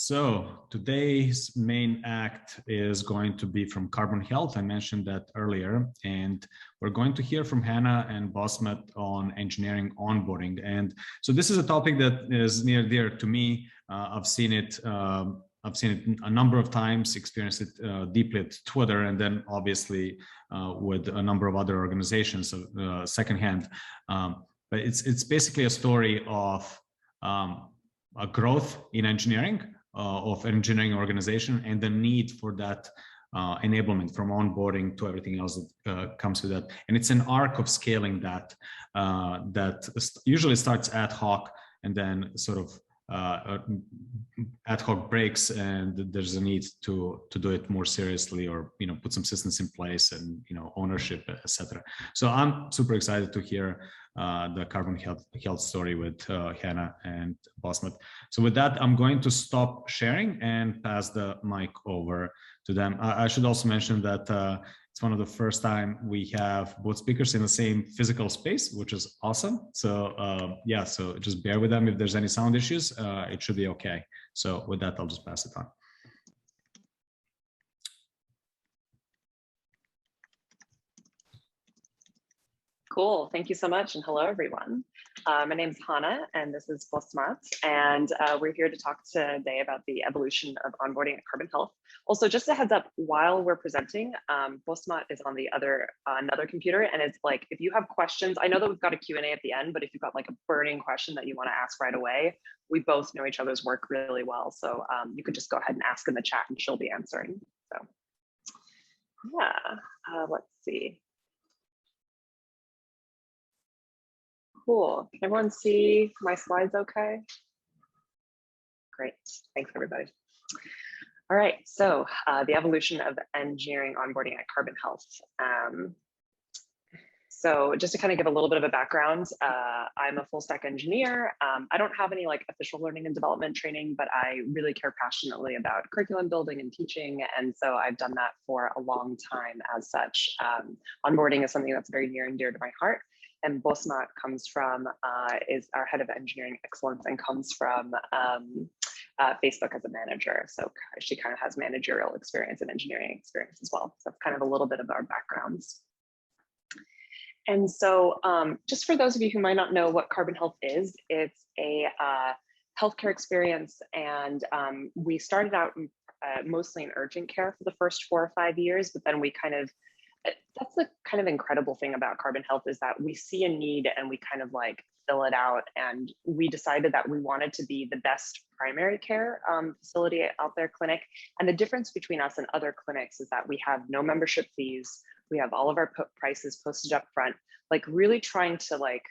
So today's main act is going to be from Carbon Health. I mentioned that earlier, and we're going to hear from Hanah and Bosmat on engineering onboarding. And so this is a topic that is near dear to me. I've seen it a number of times, experienced it deeply at Twitter, and then obviously with a number of other organizations secondhand. But it's basically a story of a growth in engineering, of engineering organization, and the need for that enablement from onboarding to everything else that comes with that. And it's an arc of scaling that usually starts ad hoc and then sort of ad hoc breaks, and there's a need to do it more seriously, or put some systems in place and ownership, etc. So I'm super excited to hear the Carbon Health story with Hanah and Bosmat. So with that, I'm going to stop sharing and pass the mic over to them. I should also mention that it's one of the first time we have both speakers in the same physical space, which is awesome. So yeah, so just bear with them if there's any sound issues. It should be okay. So with that, I'll just pass it on. Cool, thank you so much, and hello everyone. My name is Hanah, and this is Bosmat, and we're here to talk today about the evolution of onboarding at Carbon Health. Also, just a heads up, while we're presenting, Bosmat is on the another computer, and it's like, if you have questions, I know that we've got a Q&A at the end, but if you've got like a burning question that you want to ask right away, we both know each other's work really well, so you could just go ahead and ask in the chat, and she'll be answering. So yeah, let's see. Cool. Can everyone see my slides okay? Great. Thanks, everybody. All right. So the evolution of engineering onboarding at Carbon Health. So just to kind of give a little bit of a background, I'm a full stack engineer. I don't have any like official learning and development training, but I really care passionately about curriculum building and teaching. And so I've done that for a long time as such. Onboarding is something that's very near and dear to my heart. And Bosmat comes from, is our head of engineering excellence, and comes from Facebook as a manager. So she kind of has managerial experience and engineering experience as well. So that's kind of a little bit of our backgrounds. And so just for those of you who might not know what Carbon Health is, it's a healthcare experience. And we started out mostly in urgent care for the first 4 or 5 years, but then we kind of, that's the kind of incredible thing about Carbon Health, is that we see a need and we kind of like fill it out. And we decided that we wanted to be the best primary care facility out there, clinic. And the difference between us and other clinics is that we have no membership fees. We have all of our prices posted up front, like really trying to like,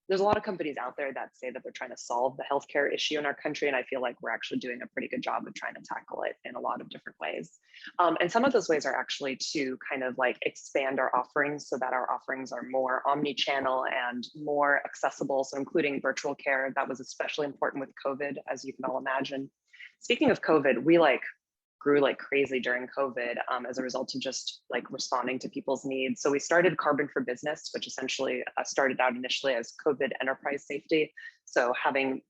there's a lot of companies out there that say that they're trying to solve the healthcare issue in our country. And I feel like we're actually doing a pretty good job of trying to tackle it in a lot of different ways. And some of those ways are actually to kind of like expand our offerings so that our offerings are more omni-channel and more accessible. So including virtual care, that was especially important with COVID, as you can all imagine. Speaking of COVID, we like grew like crazy during COVID as a result of just like responding to people's needs. So we started Carbon for Business, which essentially started out initially as COVID enterprise safety. So having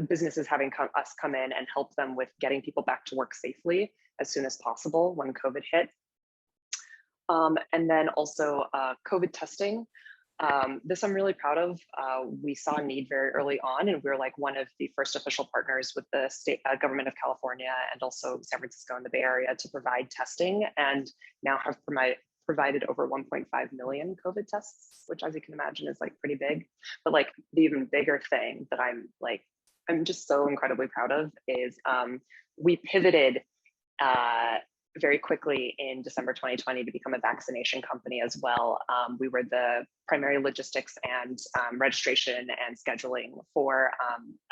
businesses having us come in and help them with getting people back to work safely as soon as possible when COVID hit. And then also COVID testing. This I'm really proud of. We saw a need very early on, and we were like one of the first official partners with the state government of California and also San Francisco and the Bay Area to provide testing, and now have provided over 1.5 million COVID tests, which, as you can imagine, is like pretty big. But like the even bigger thing that I'm just so incredibly proud of is we pivoted very quickly in December 2020 to become a vaccination company as well. We were the primary logistics and registration and scheduling for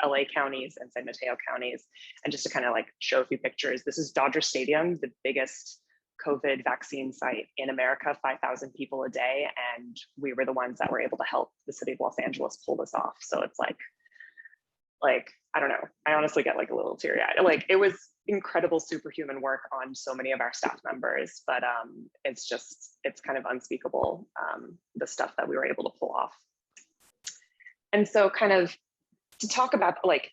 LA counties and San Mateo counties. And just to kind of like show a few pictures, this is Dodger Stadium, the biggest COVID vaccine site in America, 5,000 people a day. And we were the ones that were able to help the city of Los Angeles pull this off. So it's like, I don't know, I honestly get like a little teary-eyed. Like it was incredible superhuman work on so many of our staff members, but it's kind of unspeakable, the stuff that we were able to pull off. And so kind of to talk about like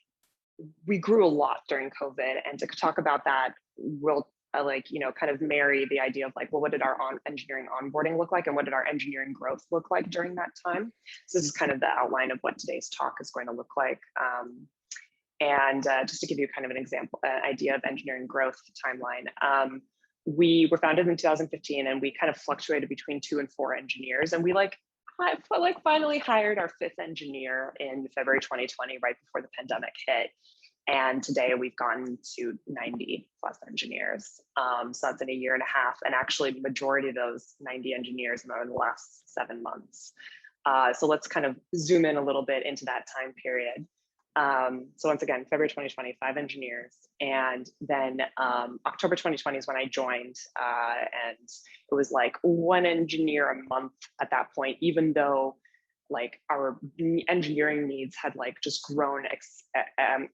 we grew a lot during COVID, and to talk about that, we'll kind of marry the idea of like, well, what did our engineering onboarding look like, and what did our engineering growth look like during that time? So this is kind of the outline of what today's talk is going to look like. And just to give you kind of an example, an idea of engineering growth timeline. We were founded in 2015, and we kind of fluctuated between 2 and 4 engineers, and we finally hired our 5th engineer in February 2020, right before the pandemic hit. And today we've gotten to 90 plus engineers. So that's in a year and a half. And actually the majority of those 90 engineers are in the last 7 months. So let's kind of zoom in a little bit into that time period. So once again, February 2020, 5 engineers. And then October 2020 is when I joined, and it was like 1 engineer a month at that point, even though like our engineering needs had like just grown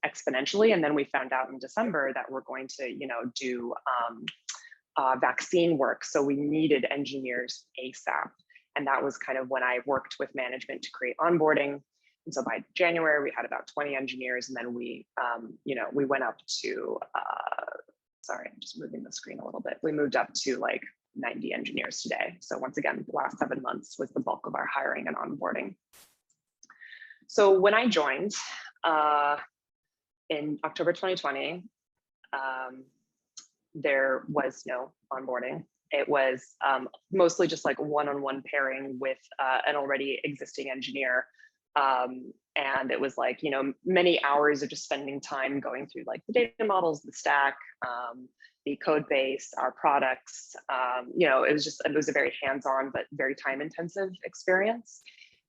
exponentially. And then we found out in December that we're going to, do vaccine work. So we needed engineers ASAP. And that was kind of when I worked with management to create onboarding. And so by January, we had about 20 engineers, and then we went up to, sorry, I'm just moving the screen a little bit. We moved up to like 90 engineers today. So once again, the last 7 months was the bulk of our hiring and onboarding. So when I joined in October 2020, there was no onboarding. It was mostly just like one-on-one pairing with an already existing engineer. And it was like, many hours of just spending time going through like the data models, the stack, the code base, our products. It was a very hands-on but very time-intensive experience.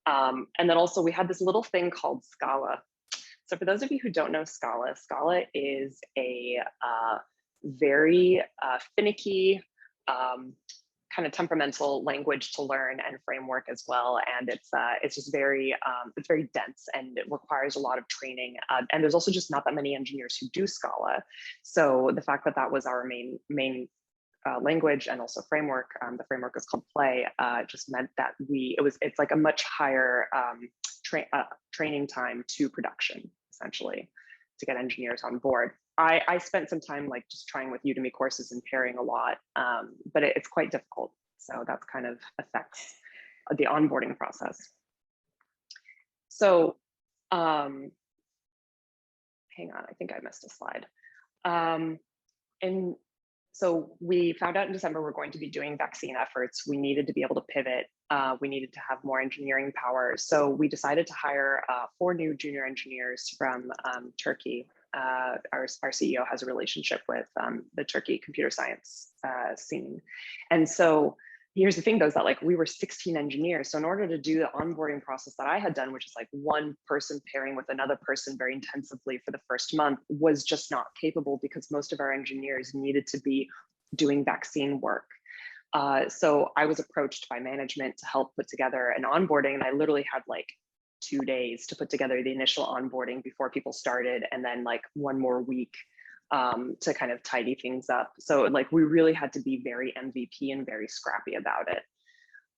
And then also we had this little thing called Scala. So for those of you who don't know Scala, Scala is a very finicky, kind of temperamental language to learn and framework as well. And it's just very, it's very dense, and it requires a lot of training. And there's also just not that many engineers who do Scala. So the fact that that was our main language and also framework, the framework is called Play, just meant that it's like a much higher training time to production, essentially, to get engineers on board. I spent some time like just trying with Udemy courses and pairing a lot, but it's quite difficult. So that's kind of affects the onboarding process. So hang on, I think I missed a slide. And so we found out in December we're going to be doing vaccine efforts. We needed to be able to pivot. We needed to have more engineering power. So we decided to hire 4 new junior engineers from Turkey. Our CEO has a relationship with the Turkey computer science scene. And so here's the thing though, is that like we were 16 engineers. So in order to do the onboarding process that I had done, which is like one person pairing with another person very intensively for the first month, was just not capable because most of our engineers needed to be doing vaccine work. So I was approached by management to help put together an onboarding, and I literally had like 2 days to put together the initial onboarding before people started, and then like 1 more week to kind of tidy things up. So like we really had to be very MVP and very scrappy about it.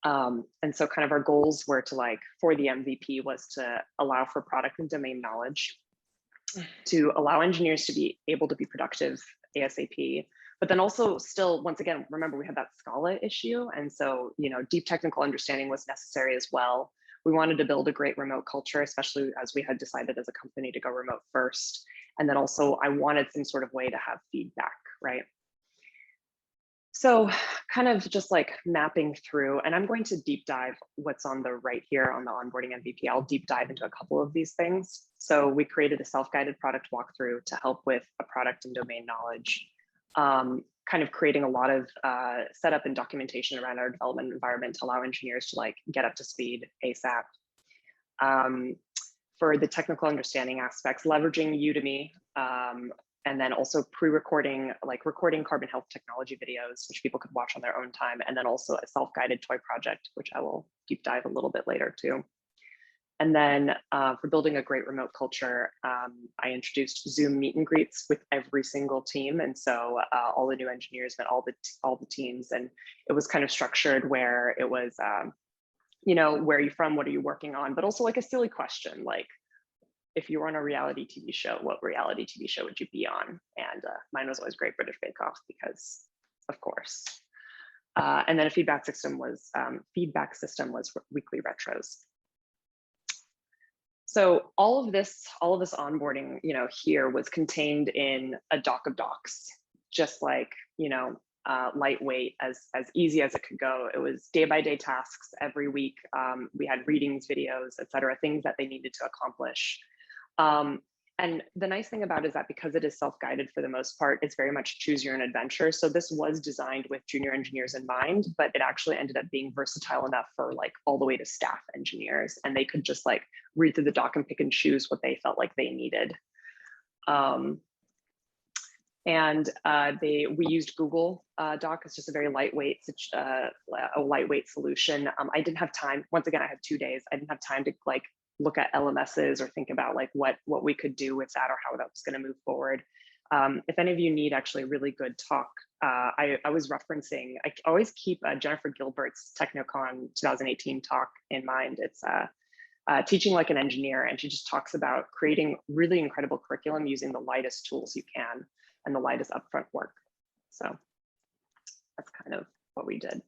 And so kind of our goals were to like, for the MVP was to allow for product and domain knowledge, to allow engineers to be able to be productive ASAP, but then also still, once again, remember we had that Scala issue. And so, deep technical understanding was necessary as well. We wanted to build a great remote culture, especially as we had decided as a company to go remote first. And then also I wanted some sort of way to have feedback, right? So kind of just like mapping through, and I'm going to deep dive what's on the right here on the onboarding MVP. I'll deep dive into a couple of these things. So we created a self-guided product walkthrough to help with a product and domain knowledge, kind of creating a lot of setup and documentation around our development environment to allow engineers to like get up to speed ASAP. For the technical understanding aspects, leveraging Udemy, and then also pre-recording, like recording carbon health technology videos, which people could watch on their own time, and then also a self-guided toy project, which I will deep dive a little bit later too. And then for building a great remote culture, I introduced Zoom meet and greets with every single team. And so all the new engineers met all the teams, and it was kind of structured where it was, where are you from? What are you working on? But also like a silly question, like, if you were on a reality TV show, what reality TV show would you be on? And mine was always Great British Bake Off because, of course. And then a feedback system was weekly retros. So all of this onboarding, here was contained in a doc of docs, just like, lightweight, as easy as it could go. It was day-by-day tasks every week. We had readings, videos, et cetera, things that they needed to accomplish. And the nice thing about it is that because it is self-guided for the most part, it's very much choose your own adventure. So this was designed with junior engineers in mind, but it actually ended up being versatile enough for like all the way to staff engineers. And they could just like read through the doc and pick and choose what they felt like they needed. We used Google Doc. It's just a very lightweight, solution. I didn't have time. Once again, I had 2 days. I didn't have time to like look at LMSs or think about like what we could do with that or how that was going to move forward. If any of you need actually a really good talk, I was referencing, I always keep Jennifer Gilbert's TechKnowCon 2018 talk in mind. It's teaching like an engineer, and she just talks about creating really incredible curriculum using the lightest tools you can and the lightest upfront work. So that's kind of what we did.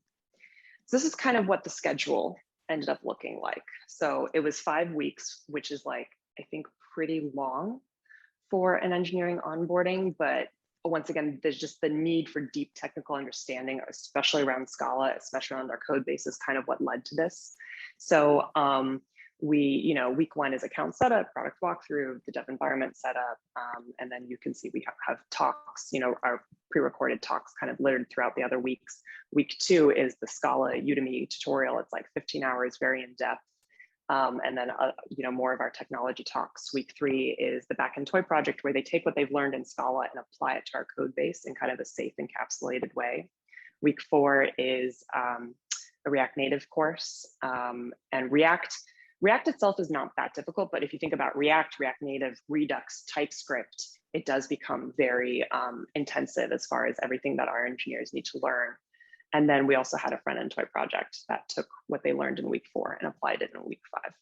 So this is kind of what the schedule ended up looking like. So it was 5 weeks, which is like, I think pretty long for an engineering onboarding, but once again, there's just the need for deep technical understanding, especially around Scala, especially around our code base, is kind of what led to this. So week 1 is account setup, product walkthrough, the dev environment setup, and then you can see we have talks, our pre-recorded talks kind of littered throughout the other weeks. Week 2 is the Scala Udemy tutorial. It's like 15 hours, very in depth. And then, more of our technology talks. Week 3 is the backend toy project, where they take what they've learned in Scala and apply it to our code base in kind of a safe, encapsulated way. Week 4 is a React Native course, and React itself is not that difficult, but if you think about React, React Native, Redux, TypeScript, it does become very intensive as far as everything that our engineers need to learn. And then we also had a front-end toy project that took what they learned in week 4 and applied it in week 5.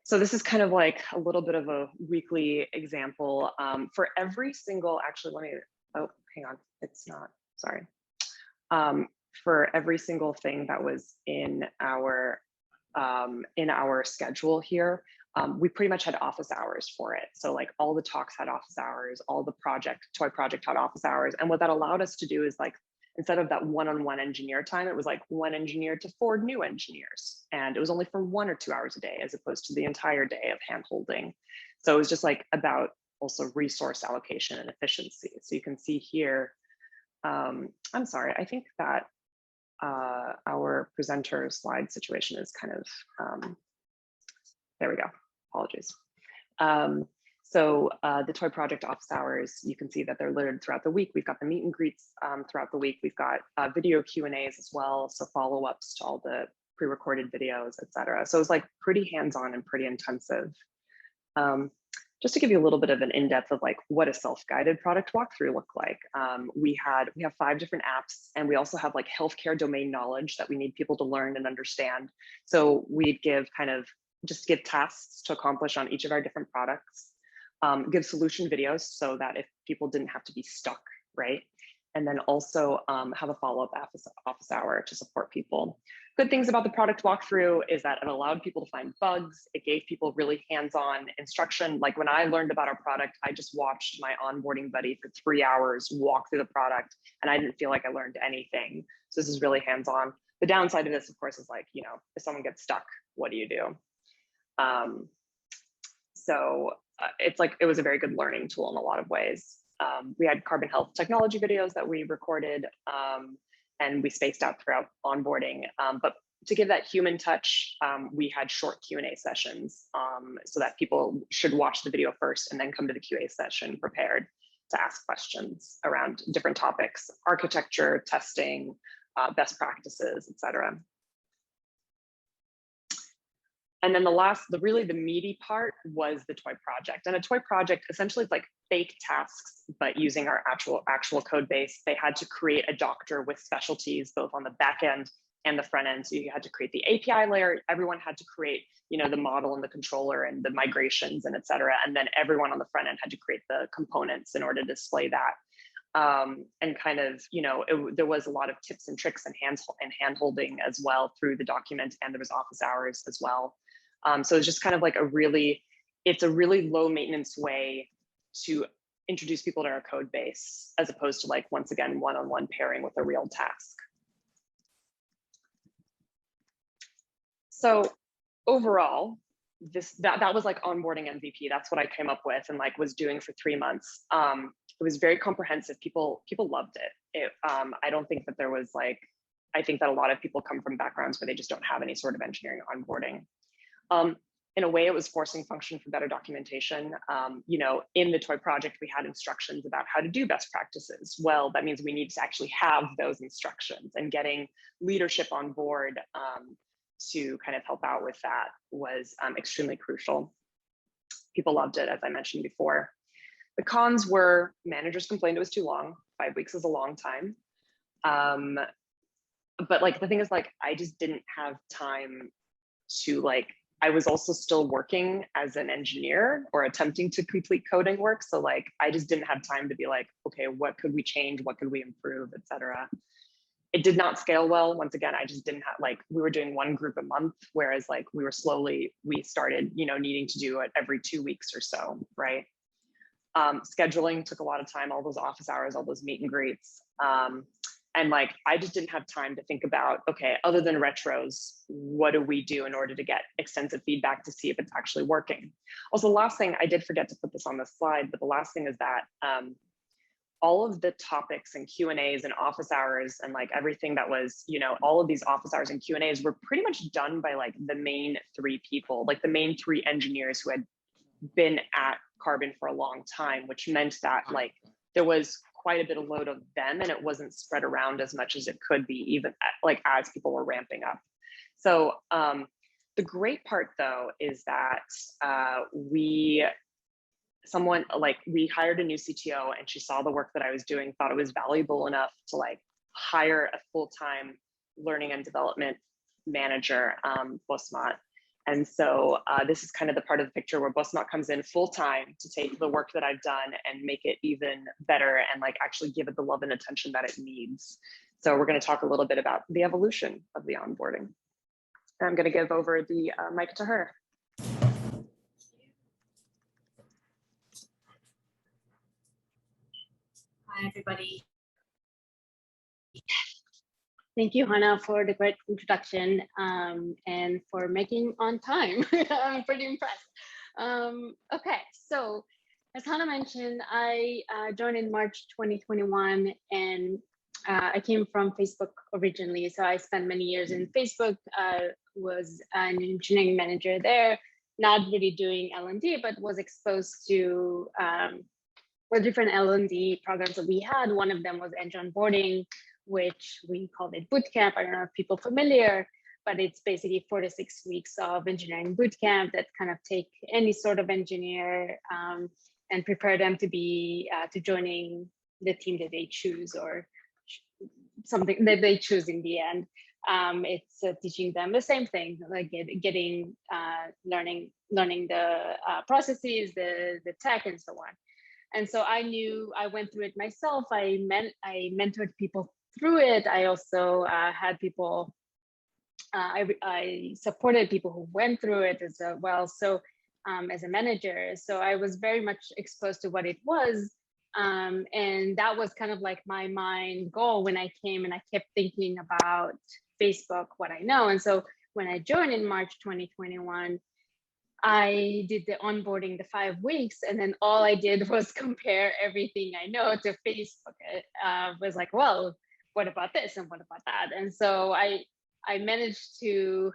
So this is kind of like a little bit of a weekly example for every single, actually, hang on, it's not, sorry. For every single thing that was in our schedule here, we pretty much had office hours for it. So like all the talks had office hours, all the toy project had office hours. And what that allowed us to do is like, instead of that one-on-one engineer time, it was like 1 engineer to 4 new engineers. And it was only for 1 or 2 hours a day, as opposed to the entire day of hand-holding. So it was just like about also resource allocation and efficiency. So you can see here, I'm sorry, I think that our presenter slide situation is kind of, there we go, apologies. So the toy project office hours, you can see that they're littered throughout the week. We've got the meet and greets throughout the week. We've got video Q&As as well, so follow-ups to all the pre-recorded videos, et cetera. So it's like pretty hands-on and pretty intensive. Just to give you a little bit of an in-depth of like what a self-guided product walkthrough look like. We have 5 different apps, and we also have like healthcare domain knowledge that we need people to learn and understand. So we'd give give tasks to accomplish on each of our different products, give solution videos so that if people didn't have to be stuck, right? And then also have a follow-up office hour to support people. Good things about the product walkthrough is that it allowed people to find bugs. It gave people really hands-on instruction. Like when I learned about our product, I just watched my onboarding buddy for 3 hours walk through the product, and I didn't feel like I learned anything. So this is really hands-on. The downside of this, of course, is like, if someone gets stuck, what do you do? It's like, it was a very good learning tool in a lot of ways. We had carbon health technology videos that we recorded, and we spaced out throughout onboarding. But to give that human touch, we had short Q&A sessions so that people should watch the video first and then come to the QA session prepared to ask questions around different topics, architecture, testing, best practices, et cetera. And then the meaty part was the toy project. And a toy project essentially is like fake tasks, but using our actual code base. They had to create a doctor with specialties both on the back end and the front end. So you had to create the API layer. Everyone had to create, the model and the controller and the migrations and et cetera. And then everyone on the front end had to create the components in order to display that. And kind of, there was a lot of tips and tricks and hand holding as well through the document, and there was office hours as well. So it's just kind of like it's a really low maintenance way to introduce people to our code base, as opposed to like, once again, one-on-one pairing with a real task. So overall, that was like onboarding MVP. That's what I came up with and like was doing for 3 months. It was very comprehensive. People loved it. I don't think that there was like, I think that a lot of people come from backgrounds where they just don't have any sort of engineering onboarding. In a way, it was forcing function for better documentation. In the toy project, we had instructions about how to do best practices. Well, that means we need to actually have those instructions, and getting leadership on board to kind of help out with that was extremely crucial. People loved it, as I mentioned before. The cons were managers complained it was too long. 5 weeks is a long time. But like the thing is, like, I just didn't have time to like, I was also still working as an engineer or attempting to complete coding work. So like, I just didn't have time to be like, okay, what could we change? What could we improve, et cetera. It did not scale well. Once again, I just didn't have, like, we were doing one group a month, whereas like we started, needing to do it every 2 weeks or so, right? Scheduling took a lot of time, all those office hours, all those meet and greets. And like, I just didn't have time to think about, okay, other than retros, what do we do in order to get extensive feedback to see if it's actually working? Also, the last thing, I did forget to put this on the slide, but the last thing is that all of the topics and Q&As and office hours and like everything that was, all of these office hours and Q&As were pretty much done by like the main 3 people, like the main 3 engineers who had been at Carbon for a long time, which meant that like there was quite a bit of load of them, and it wasn't spread around as much as it could be, even like as people were ramping up. So the great part though is that we hired a new CTO, and she saw the work that I was doing, thought it was valuable enough to like hire a full-time learning and development manager, Bosmat. And so this is kind of the part of the picture where Bosmat comes in full-time to take the work that I've done and make it even better, and like actually give it the love and attention that it needs. So we're going to talk a little bit about the evolution of the onboarding. And I'm going to give over the mic to her. Hi, everybody. Thank you, Hanah, for the great introduction and for making on time. I'm pretty impressed. Okay, so as Hanah mentioned, I joined in March 2021, and I came from Facebook originally. So I spent many years in Facebook, was an engineering manager there, not really doing L&D, but was exposed to different L&D programs that we had. One of them was Edge Onboarding, which we called it bootcamp. I don't know if people are familiar, but it's basically 4 to 6 weeks of engineering bootcamp that kind of take any sort of engineer and prepare them to be to joining the team that they choose, or something that they choose in the end. It's teaching them the same thing, like learning the processes, the tech, and so on. And so I knew, I went through it myself. I mentored people through it. I also had people, I supported people who went through it as well. So as a manager, so I was very much exposed to what it was. And that was kind of like my mind goal when I came, and I kept thinking about Facebook, what I know. And so when I joined in March 2021, I did the onboarding, the 5 weeks, and then all I did was compare everything I know to Facebook. It was like, well, what about this and what about that? And so I managed to,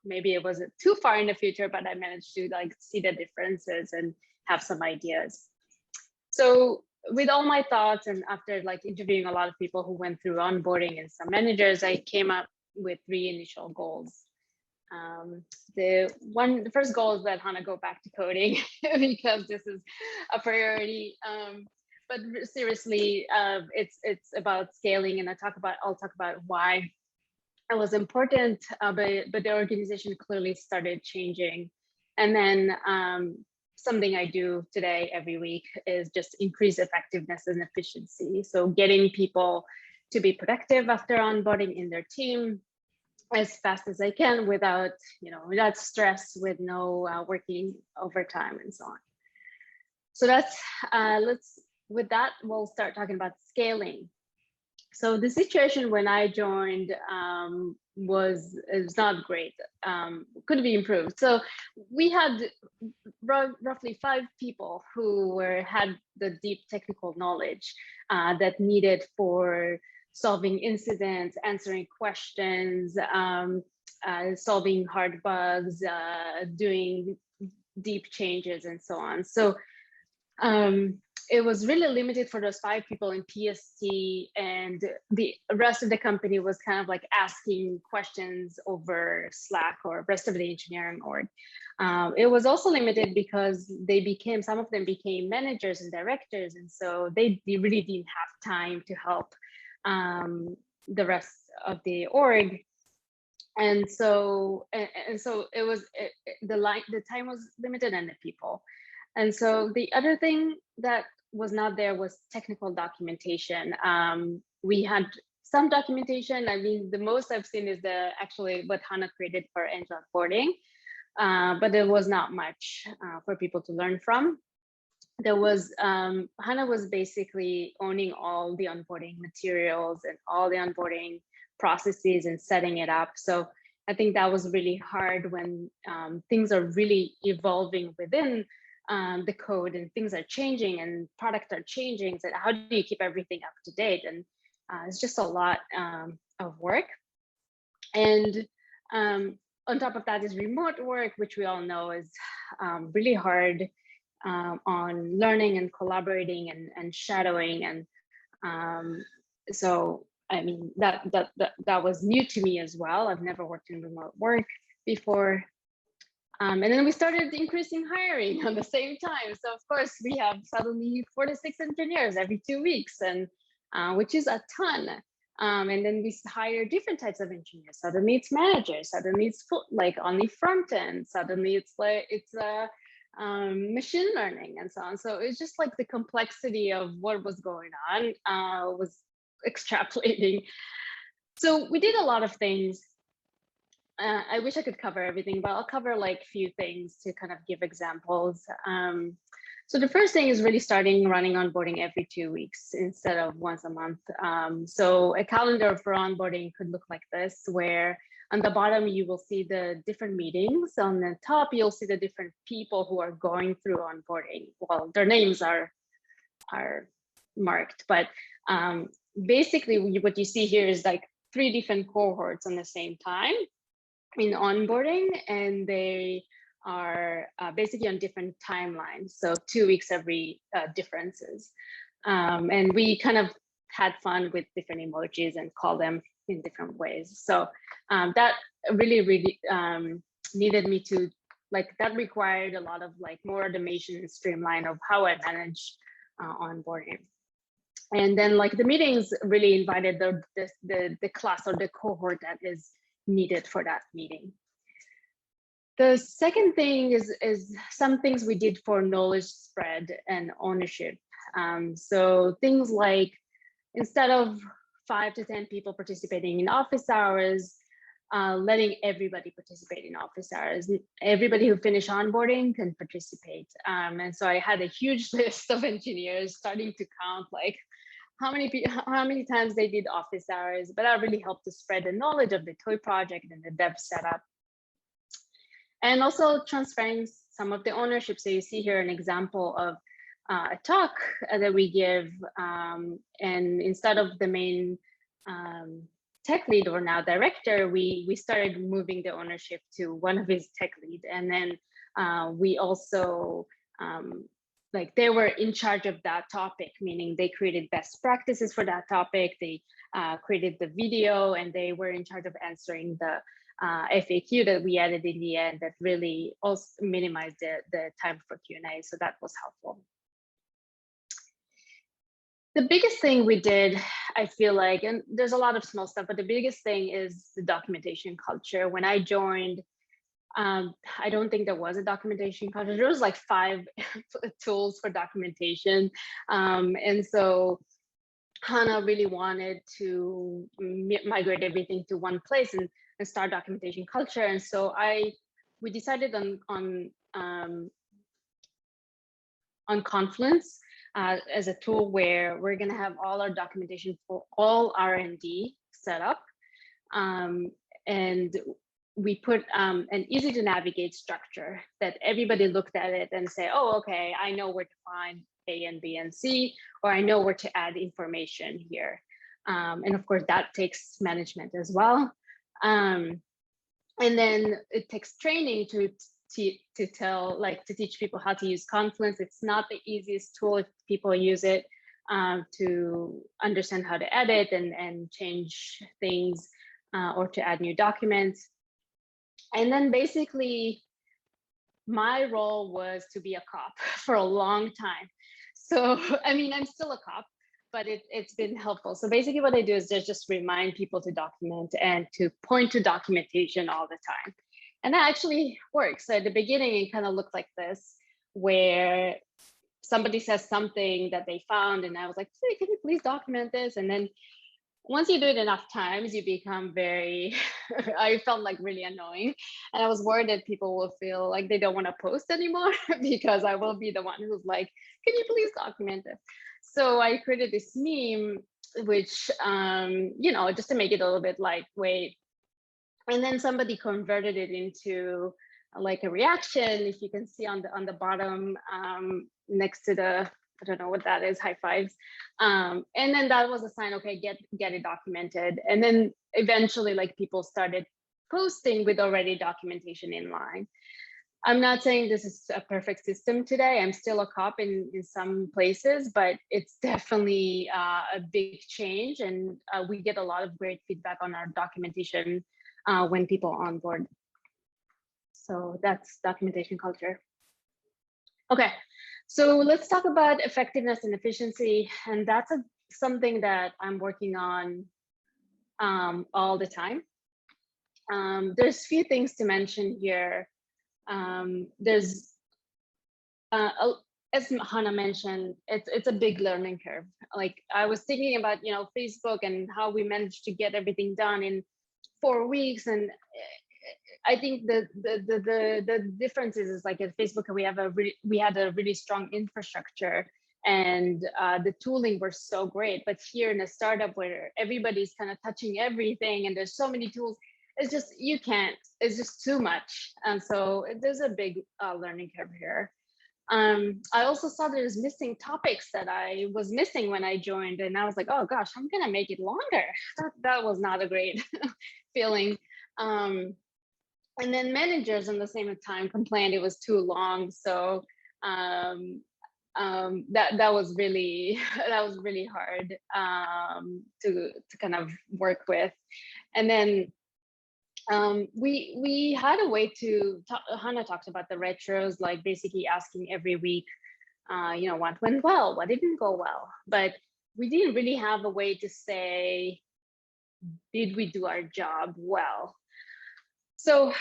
maybe it wasn't too far in the future, but I managed to like see the differences and have some ideas. So with all my thoughts, and after like interviewing a lot of people who went through onboarding and some managers, I came up with 3 initial goals. The first goal is that Hanah go back to coding because this is a priority. But seriously, it's about scaling, and I'll talk about why it was important, but the organization clearly started changing. And then something I do today every week is just increase effectiveness and efficiency. So getting people to be productive after onboarding in their team as fast as I can without, without stress, with no working overtime and so on. So that's, with that, we'll start talking about scaling. So the situation when I joined was not great, could be improved. So we had roughly 5 people who had the deep technical knowledge that needed for solving incidents, answering questions, solving hard bugs, doing deep changes, and so on. So it was really limited for those 5 people in PST, and the rest of the company was kind of like asking questions over Slack or rest of the engineering org. It was also limited because some of them became managers and directors, and so they really didn't have time to help the rest of the org. And so it was the time was limited and the people. And so the other thing that was not there was technical documentation. We had some documentation. I mean, the most I've seen is actually what Hanah created for onboarding, but there was not much for people to learn from. There was, Hanah was basically owning all the onboarding materials and all the onboarding processes and setting it up. So I think that was really hard when things are really evolving within the code, and things are changing and products are changing. So how do you keep everything up to date? And it's just a lot of work. And on top of that is remote work, which we all know is really hard on learning and collaborating and shadowing. And so, I mean, that was new to me as well. I've never worked in remote work before. And then we started increasing hiring on the same time. So of course we have suddenly 4 to 6 engineers every 2 weeks, and which is a ton. And then we hire different types of engineers. Suddenly it's managers. Suddenly it's only front end. Suddenly it's machine learning and so on. So it's just like the complexity of what was going on was extrapolating. So we did a lot of things. I wish I could cover everything, but I'll cover like few things to kind of give examples. So the first thing is really running onboarding every 2 weeks instead of once a month. So a calendar for onboarding could look like this, where on the bottom you will see the different meetings. On the top, you'll see the different people who are going through onboarding. Well, their names are marked, but basically what you see here is like 3 different cohorts on the same time in onboarding, and they are basically on different timelines. So 2 weeks every differences. And we kind of had fun with different emojis and call them in different ways. So that really needed me to, that required a lot of more automation and streamline of how I manage onboarding. And then the meetings really invited the class or the cohort that is needed for that meeting. The second thing is some things we did for knowledge spread and ownership. So things like, instead of 5 to 10 people participating in office hours, letting everybody participate in office hours. Everybody who finished onboarding can participate. And so I had a huge list of engineers starting to count how many times they did office hours, but that really helped to spread the knowledge of the toy project and the dev setup. And also transferring some of the ownership. So you see here an example of a talk that we give, and instead of the main tech lead, or now director, we started moving the ownership to one of his tech lead. And then we also, they were in charge of that topic, meaning they created best practices for that topic. They created the video, and they were in charge of answering the FAQ that we added in the end that really also minimized the time for Q&A. So that was helpful. The biggest thing we did, I feel like, and there's a lot of small stuff, but the biggest thing is the documentation culture. When I joined, I don't think there was a documentation culture. There was like 5 tools for documentation. And so Hanah really wanted to migrate everything to one place and start documentation culture. And so we decided on Confluence as a tool where we're going to have all our documentation for all R&D set up. And we put an easy to navigate structure that everybody looked at it and say, oh, okay, I know where to find A and B and C, or I know where to add information here. And of course, that takes management as well. And then it takes training to teach people how to use Confluence. It's not the easiest tool if people use it to understand how to edit and change things or to add new documents. And then basically my role was to be a cop for a long time. So, I mean, I'm still a cop, but it's been helpful. So basically what I do is just remind people to document and to point to documentation all the time. And that actually works. So at the beginning, it kind of looked like this, where somebody says something that they found, and I was like, hey, can you please document this? And then once you do it enough times, you become very, I felt like really annoying. And I was worried that people will feel like they don't want to post anymore because I will be the one who's like, can you please document it? So I created this meme, which, just to make it a little bit lightweight. And then somebody converted it into like a reaction. If you can see on the bottom next to the, I don't know what that is, high fives. And then that was a sign, okay, get it documented. And then eventually like people started posting with already documentation in line. I'm not saying this is a perfect system today. I'm still a cop in some places, but it's definitely a big change. And we get a lot of great feedback on our documentation when people onboard. So that's documentation culture. Okay, so let's talk about effectiveness and efficiency. And that's something that I'm working on all the time. There's a few things to mention here. There's, as Hanah mentioned, it's a big learning curve. Like I was thinking about, Facebook and how we managed to get everything done in 4 weeks, and I think the difference is like at Facebook we had a really strong infrastructure, and the tooling were so great. But here in a startup where everybody's kind of touching everything and there's so many tools, it's just it's just too much. And so there's a big learning curve here. I also saw there's missing topics that I was missing when I joined, and I was like, oh gosh, I'm gonna make it longer. That was not a great feeling. And then managers in the same time complained it was too long. So that was really hard to kind of work with. And then we had a way to Hanah talked about the retros, like basically asking every week, what went well, what didn't go well, but we didn't really have a way to say, did we do our job well? So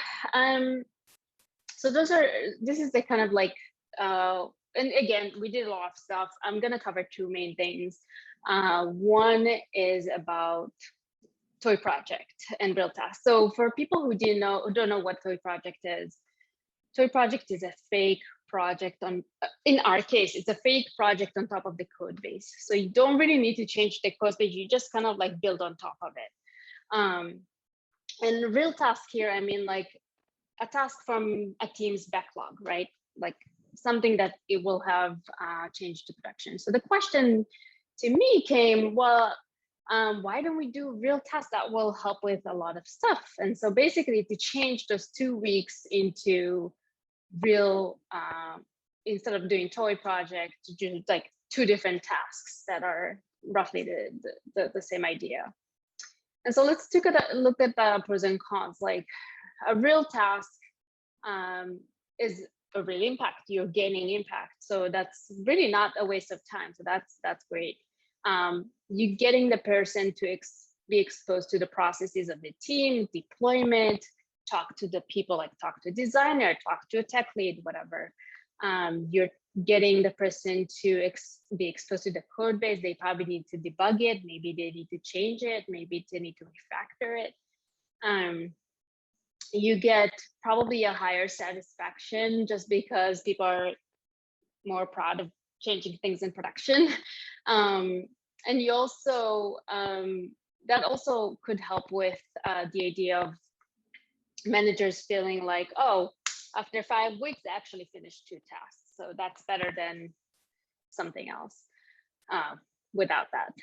this is the kind of like, and again, we did a lot of stuff. I'm gonna cover 2 main things. One is about toy project and real tasks. So for people who don't know what toy project is a fake project in our case, it's a fake project on top of the code base. So you don't really need to change the code base. You just kind of like build on top of it. And real task here, I mean like a task from a team's backlog, right? Like something that it will have changed to production. So the question to me came, well, why don't we do real tasks that will help with a lot of stuff? And so basically to change those 2 weeks into real, instead of doing toy project, to do like 2 different tasks that are roughly the same idea. And so let's look at the pros and cons. Like a real task is a real impact. You're gaining impact. So that's really not a waste of time. So that's great. you getting the person to be exposed to the processes of the team, deployment, talk to the people, like talk to a designer, talk to a tech lead, whatever. You're getting the person to be exposed to the code base. They probably need to debug it. Maybe they need to change it. Maybe they need to refactor it. You get probably a higher satisfaction just because people are more proud of changing things in production. And you also, that also could help with the idea of managers feeling like, oh, after 5 weeks, I actually finished 2 tasks. So that's better than something else without that.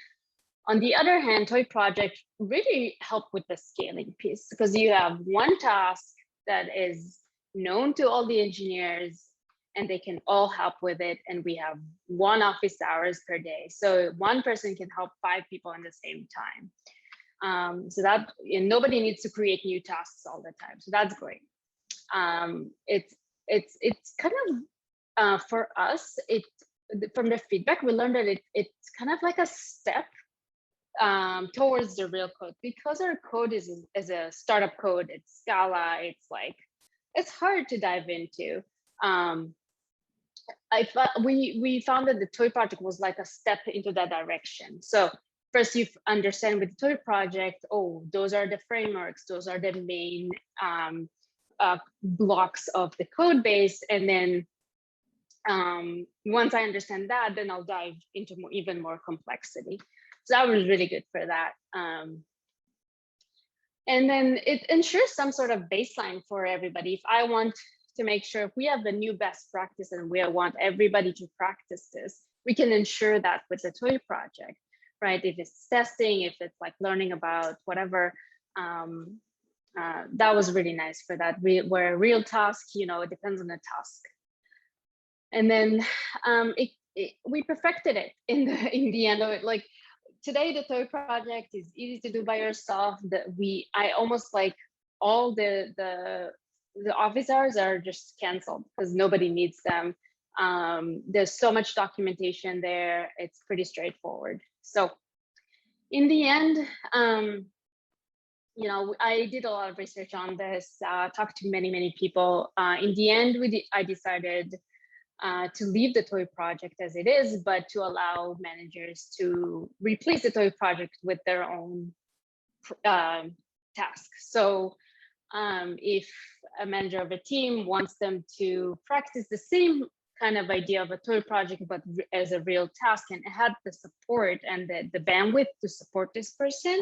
On the other hand, Toy Project really help with the scaling piece because you have one task that is known to all the engineers and they can all help with it. And we have 1 office hours per day. So one person can help 5 people at the same time. So that, and nobody needs to create new tasks all the time. So that's great. It's kind of, for us, from the feedback, we learned that it's kind of like a step towards the real code, because our code is a startup code. It's Scala. It's like, it's hard to dive into. We found that the Toy Project was like a step into that direction. So first you understand with the Toy Project, oh, those are the frameworks, those are the main blocks of the code base. And then once I understand that, then I'll dive into even more complexity. So that was really good for that. And then it ensures some sort of baseline for everybody. If I want to make sure if we have the new best practice and we want everybody to practice this, we can ensure that with the Toy Project, right? If it's testing, if it's like learning about whatever, that was really nice for that. Where a real task, you know, it depends on the task. And then we perfected it in the end of it. Like today, the Toy Project is easy to do by yourself. I almost like all the office hours are just canceled because nobody needs them. There's so much documentation there. It's pretty straightforward. So in the end, you know, I did a lot of research on this, talked to many people. In the end, I decided to leave the Toy Project as it is, but to allow managers to replace the Toy Project with their own tasks. So if a manager of a team wants them to practice the same kind of idea of a Toy Project, but as a real task, and had the support and the bandwidth to support this person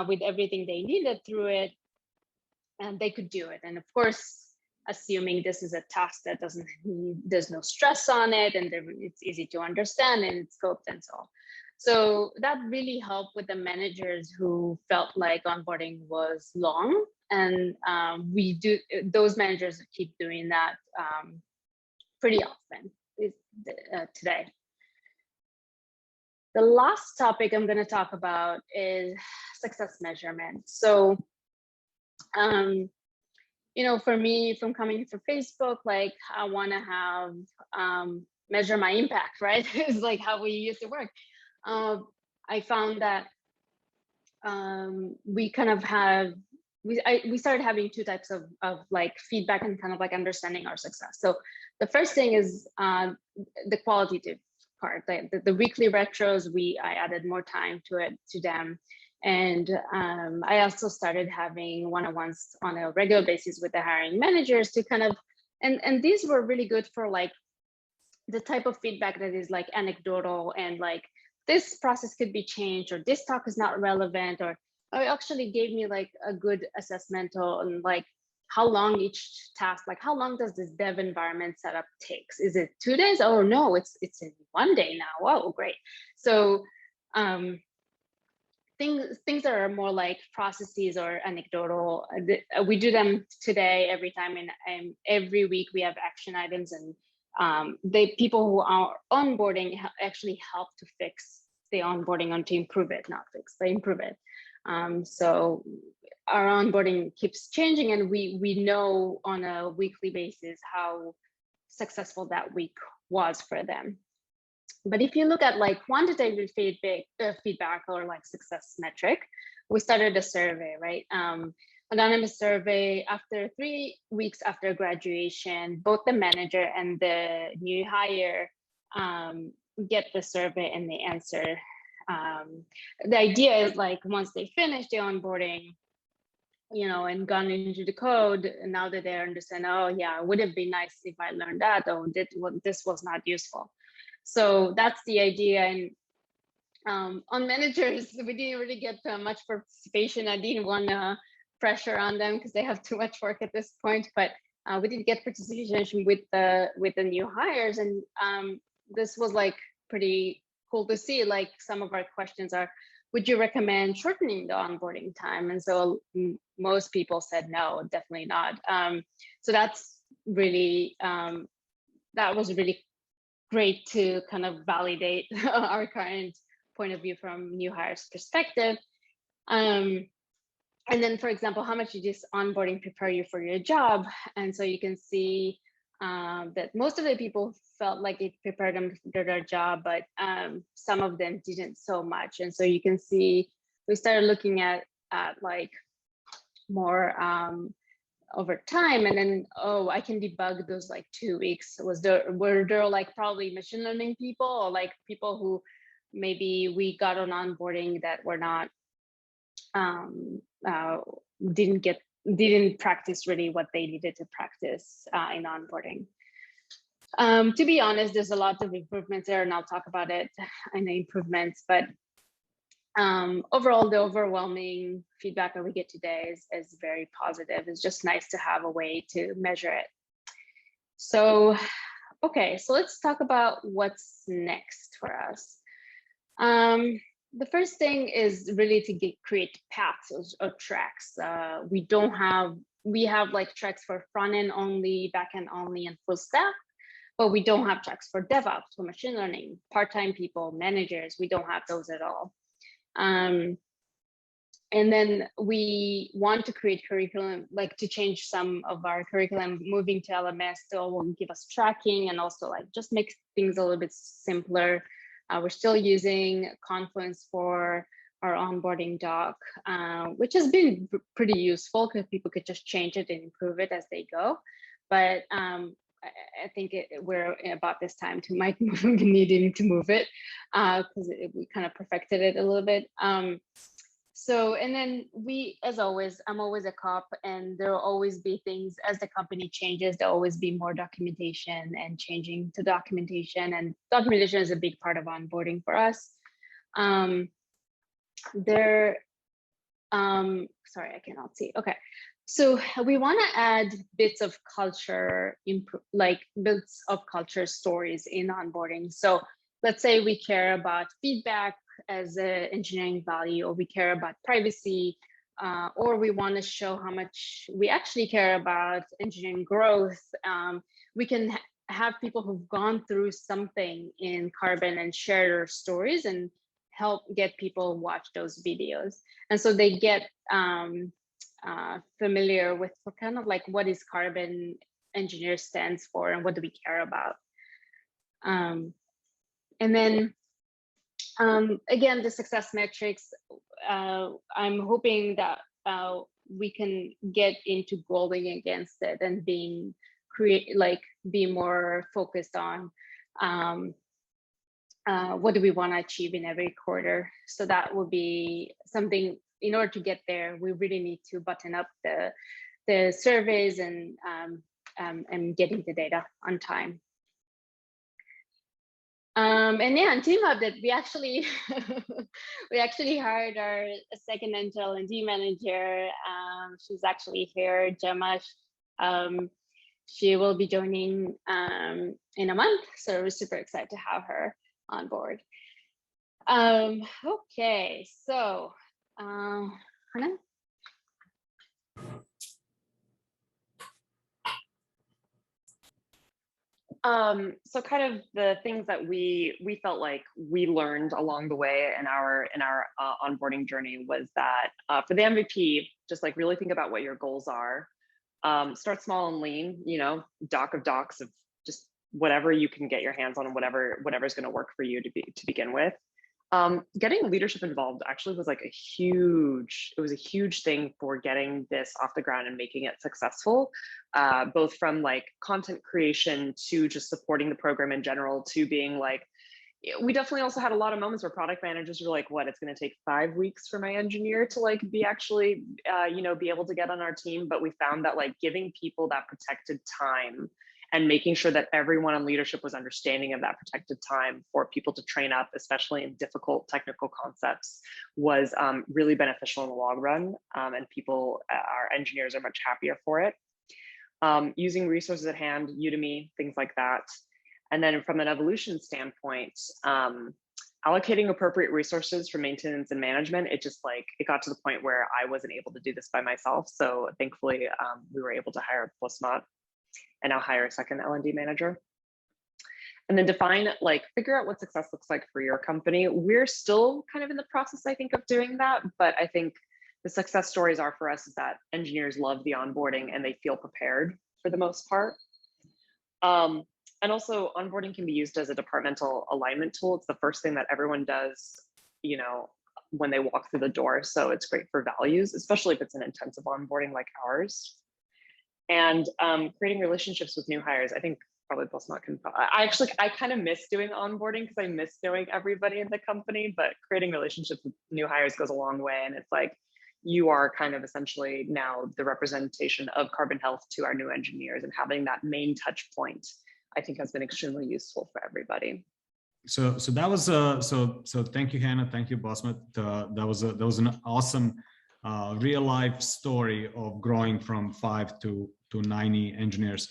with everything they needed through it, and they could do it. And of course, assuming this is a task that there's no stress on it, and it's easy to understand and it's scoped and so on. So that really helped with the managers who felt like onboarding was long. And those managers keep doing that pretty often today. The last topic I'm going to talk about is success measurement. So, you know, for me, from coming from Facebook, like I want to have measure my impact, right? It's like how we used to work. I found that we kind of have, we started having 2 types of like feedback and kind of like understanding our success. So the first thing is the qualitative part, the weekly retros. I added more time to them. And I also started having one-on-ones on a regular basis with the hiring managers to kind of, and these were really good for like the type of feedback that is like anecdotal and like, this process could be changed, or this talk is not relevant, or it actually gave me like a good assessment on like how long each task, like how long does this dev environment setup takes? Is it 2 days? Oh no, it's in 1 day now. Whoa, great. So things that are more like processes or anecdotal, we do them today every time, and every week we have action items, and the people who are onboarding actually help to fix the onboarding, and to improve it, not fix, but improve it. So our onboarding keeps changing, and we know on a weekly basis how successful that week was for them. But if you look at like quantitative feedback or like success metric, we started a survey, right? Anonymous survey. After 3 weeks after graduation, both the manager and the new hire get the survey and they answer. The idea is like once they finish the onboarding, you know, and gone into the code, and now that they understand, oh yeah, it would have been nice if I learned that, or this was not useful. So that's the idea. And on managers, we didn't really get much participation. I didn't want to pressure on them because they have too much work at this point, but we did get participation with the new hires. And this was like pretty cool to see. Like some of our questions are, would you recommend shortening the onboarding time? And so most people said no, definitely not. So that's really, that was really great to kind of validate our current point of view from new hires perspective. And then, for example, how much did this onboarding prepare you for your job? And so you can see that most of the people felt like it prepared them for their job, but some of them didn't so much. And so you can see we started looking at like more over time, and then, oh, I can debug those like 2 weeks. Were there like probably machine learning people, or like people who maybe we got on onboarding that were not didn't practice really what they needed to practice in onboarding. To be honest, there's a lot of improvements there, and I'll talk about it in the improvements, but overall, the overwhelming feedback that we get today is very positive. It's just nice to have a way to measure it. So, okay, so let's talk about what's next for us. The first thing is really to create paths or tracks. We have like tracks for front end only, back end only, and full stack, but we don't have tracks for DevOps, for machine learning, part-time people, managers. We don't have those at all. And then we want to create curriculum, like to change some of our curriculum, moving to LMS, so will give us tracking and also like just make things a little bit simpler. We're still using Confluence for our onboarding doc, which has been pretty useful because people could just change it and improve it as they go. But I think we're about this time to might be needing to move it because we kind of perfected it a little bit. So, and then we, as always, I'm always a cop, and there will always be things as the company changes, there'll always be more documentation and changing to documentation, and documentation is a big part of onboarding for us. Sorry, I cannot see. Okay. So we want to add bits of culture, like bits of culture stories in onboarding. So let's say we care about feedback as an engineering value, or we care about privacy, or we want to show how much we actually care about engineering growth. We can have people who've gone through something in Carbon and share their stories and help get people watch those videos. And so they get familiar with kind of like what is Carbon Engineer stands for and what do we care about. And then again, the success metrics, I'm hoping that we can get into goaling against it and be more focused on what do we want to achieve in every quarter. So that will be something. In order to get there, we really need to button up the surveys and getting the data on time. And yeah, on Team Update, we actually hired our second L&D manager. She's actually here, Gemma. She will be joining in a month, so we're super excited to have her on board. Okay, so Hanah? So kind of the things that we felt like we learned along the way in our onboarding journey was that for the MVP, just like really think about what your goals are. Start small and lean, you know, doc of docs of just whatever you can get your hands on, and whatever's going to work for you to begin with. Getting leadership involved actually was like a huge thing for getting this off the ground and making it successful, both from like content creation to just supporting the program in general, to being like, we definitely also had a lot of moments where product managers were like, what, it's going to take 5 weeks for my engineer to like be actually, be able to get on our team. But we found that like giving people that protected time and making sure that everyone in leadership was understanding of that protected time for people to train up, especially in difficult technical concepts, was really beneficial in the long run. And people, our engineers are much happier for it. Using resources at hand, Udemy, things like that. And then from an evolution standpoint, allocating appropriate resources for maintenance and management, it got to the point where I wasn't able to do this by myself. So thankfully, we were able to hire Bosmat and now hire a second L&D manager. And then figure out what success looks like for your company. We're still kind of in the process, I think, of doing that. But I think the success stories are for us is that engineers love the onboarding and they feel prepared for the most part. And also onboarding can be used as a departmental alignment tool. It's the first thing that everyone does, when they walk through the door. So it's great for values, especially if it's an intensive onboarding like ours. And creating relationships with new hires. I think probably Bosmat can, I kind of miss doing onboarding because I miss knowing everybody in the company, but creating relationships with new hires goes a long way. And it's like, you are kind of essentially now the representation of Carbon Health to our new engineers, and having that main touch point, I think has been extremely useful for everybody. So that was so thank you, Hanah. Thank you, Bosmat. That was an awesome real life story of growing from 5 to 90 engineers.